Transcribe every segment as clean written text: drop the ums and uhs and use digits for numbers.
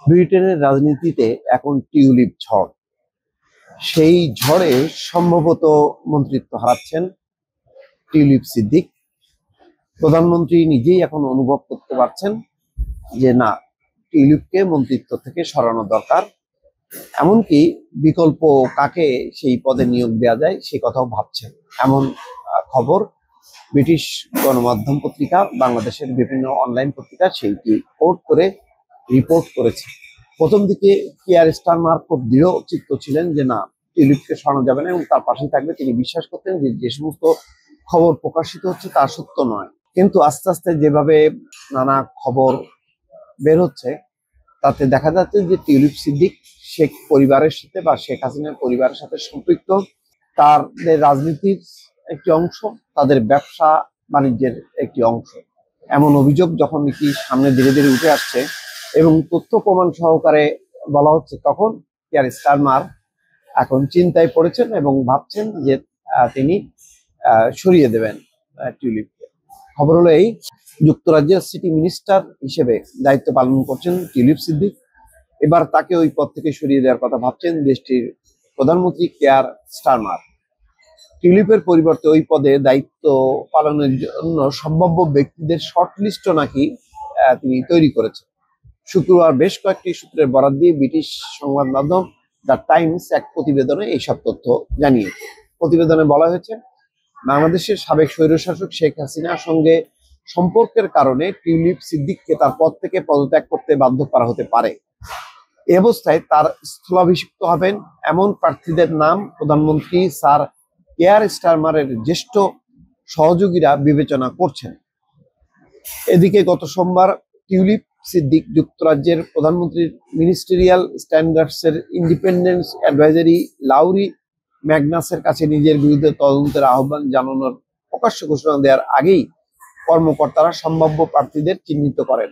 ব্রিটেনের রাজনীতিতে এখন টিউলিপ ঝড়। সেই ঝড়ে সম্ভবত মন্ত্রিত্ব হারাচ্ছেন টিউলিপ সিদ্দিক। প্রধানমন্ত্রী নিজেই এখন অনুভব করতে পারছেন যে না, টিউলিপকে মন্ত্রিত্ব থেকে সরানো দরকার। এমনকি বিকল্প কাকে সেই পদে নিয়োগ দেওয়া যায় সে কথাও ভাবছেন। এমন খবর ব্রিটিশ গণমাধ্যম পত্রিকা, বাংলাদেশের বিভিন্ন অনলাইন পত্রিকা সেইটি কোট করে রিপোর্ট করেছে। প্রথম দিকে কিয়ার স্টারমার খুব দৃঢ় চিত্ত ছিলেন যে না, টিউলিপকে সরানো যাবে না এবং তার পাশেই থাকবে। তিনি বিশ্বাস করতেন যে যে সমস্ত খবর প্রকাশিত হচ্ছে তা সত্য নয়। কিন্তু আস্তে আস্তে যেভাবে নানা খবর বের হচ্ছে তাতে দেখা যাচ্ছে যে টিউলিপ সিদ্দিক শেখ পরিবারের সাথে বা শেখ হাসিনার পরিবারের সাথে সম্পৃক্ত। তাদের রাজনীতির একটি অংশ, তাদের ব্যবসা বাণিজ্যের একটি অংশ। এমন অভিযোগ যখন কি সামনে ধীরে ধীরে উঠে আসছে এবং তথ্য প্রমাণ সহকারে বলা হচ্ছে, তখন কিয়ার স্টারমার এখন চিন্তায় পড়েছেন এবং ভাবছেন যে তিনি সরিয়ে দেবেন টিউলিপকে। খবর হলো এই, যুক্তরাজ্যের সিটি মিনিস্টার হিসেবে দায়িত্ব পালন করছেন টিউলিপ সিদ্দিক। এবার তাকে ওই পদ থেকে সরিয়ে দেওয়ার কথা ভাবছেন দেশটির প্রধানমন্ত্রী কিয়ার স্টারমার। টিউলিপের পরিবর্তে ওই পদে দায়িত্ব পালনের জন্য সম্ভাব্য ব্যক্তিদের শর্টলিস্টও নাকি তিনি তৈরি করেছেন। শুক্রবার বেশ কয়েকটি সূত্রের বরাত দিয়ে ব্রিটিশ সংবাদ মাধ্যম দ্য টাইমস এক প্রতিবেদনে এইসব তথ্য জানিয়েছে। প্রতিবেদনে বলা হয়েছে, বাংলাদেশের সাবেক স্বৈরশাসক শেখ হাসিনার সঙ্গে সম্পর্কের কারণে টিউলিপ সিদ্দিককে তার পদ থেকে পদত্যাগ করতে বাধ্য করা হতে পারে। এ অবস্থায় তার স্থলাভিষিক্ত হবেন এমন প্রার্থীদের নাম প্রধানমন্ত্রী স্যার কিয়ার স্টারমারের জ্যেষ্ঠ সহযোগীরা বিবেচনা করছেন। এদিকে গত সোমবার টিউলিপ সিদ্দিক যুক্তরাজ্যের প্রধানমন্ত্রীর মিনিস্টেরিয়াল স্ট্যান্ডার্ডসের ইন্ডিপেন্ডেন্স অ্যাডভাইজারি লাউরি ম্যাগনাসের কাছে নিজের বিরুদ্ধে তদন্তের আহ্বান জানানোর প্রকাশ্য ঘোষণা দেওয়ার আগেই কর্মকর্তারা সম্ভাব্য প্রার্থীদের চিহ্নিত করেন।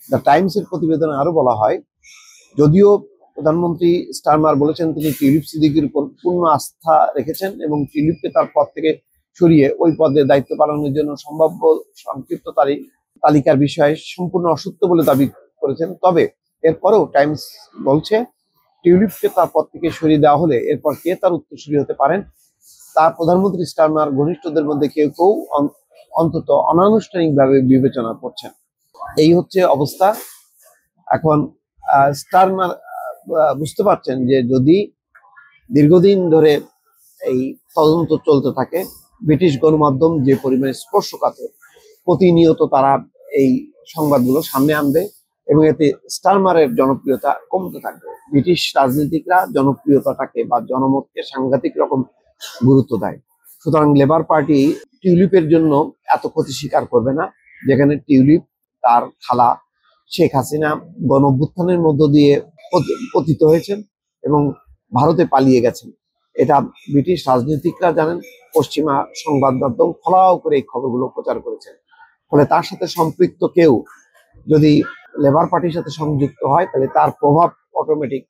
দ্য টাইমসের প্রতিবেদনে আরো বলা হয়, যদিও প্রধানমন্ত্রী স্টারমার বলেছেন তিনি টিউলিপ সিদ্দিকের উপর পূর্ণ আস্থা রেখেছেন এবং টিউলিপকে তার পদ থেকে সরিয়ে ওই পদে দায়িত্ব পালনের জন্য সম্ভাব্য সংক্ষিপ্ত তালিকার বিষয়ে সম্পূর্ণ অসত্য বলে দাবি করেছেন, তবে এরপরেও টাইমস বলছে টিউলিপকে তার পদ থেকে সরিয়ে দেওয়া হলে এরপর কে তার উত্তরসূরি হতে পারেন তা প্রধানমন্ত্রী স্টারমার ঘনিষ্ঠদের মধ্যে কেউ কেউ অন্তত অনানুষ্ঠানিকভাবে বিবেচনা করছেন। এই হচ্ছে অবস্থা। এখন স্টারমার বুঝতে পারছেন যে যদি দীর্ঘদিন ধরে এই তদন্ত চলতে থাকে, ব্রিটিশ গণমাধ্যম যে পরিমাণে স্পর্শকাতর, প্রতিনিয়ত তারা এই সংবাদগুলো সামনে আনবে এবং এতে স্টারমারের জনপ্রিয়তা কমতে থাকবে। ব্রিটিশ রাজনীতিকরা জনপ্রিয়তাটাকে বা জনমতকে সাংঘাতিক রকম গুরুত্ব দেয়। সুতরাং লেবার পার্টি টিউলিপের জন্য এত ক্ষতি স্বীকার করবে না, যেখানে টিউলিপ তার খালা শেখ হাসিনা গণঅভ্যুত্থানের মধ্য দিয়ে পতিত হয়েছেন এবং ভারতে পালিয়ে গেছেন। এটা ব্রিটিশ রাজনীতিকরা জানেন, পশ্চিমা সংবাদ মাধ্যম ফলাও করে এই খবরগুলো প্রচার করেছেন। ফলে তার সাথে সম্পৃক্ত কেউ যদি লেবার পার্টির সাথে সংযুক্ত হয় তাহলে তার প্রভাব অটোমেটিক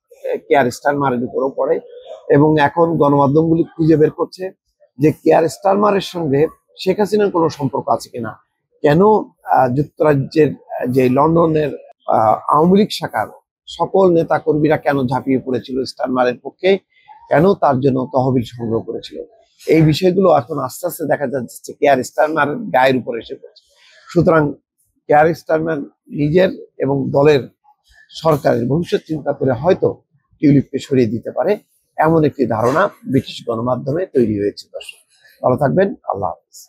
কিয়ার স্টারমারের উপরও পড়ে। এবং এখন গণমাধ্যমগুলি খুঁজে বের করছে যে কিয়ার স্টারমারের সঙ্গে শেখ হাসিনার কোনো সম্পর্ক আছে কিনা। কেন যুক্তরাজ্যের যে লন্ডনের আওয়ামী লীগ শাখার সকল নেতা কর্মীরা কেন ঝাঁপিয়ে পড়েছিল স্টারমারের পক্ষে, কেন তার জন্য তহবিল সংগ্রহ করেছিল, এই বিষয়গুলো এখন আস্তে আস্তে দেখা যাচ্ছে কিয়ার স্টারমার গায়ের উপরে এসে পড়ছে। সুতরাং কিয়ার স্টারমার নিজের এবং দলের সরকারের ভবিষ্যৎ চিন্তা করে হয়তো টিউলিপকে সরিয়ে দিতে পারে, এমন একটি ধারণা ব্রিটিশ গণমাধ্যমে তৈরি হয়েছে। দর্শক ভালো থাকবেন, আল্লাহ হাফেজ।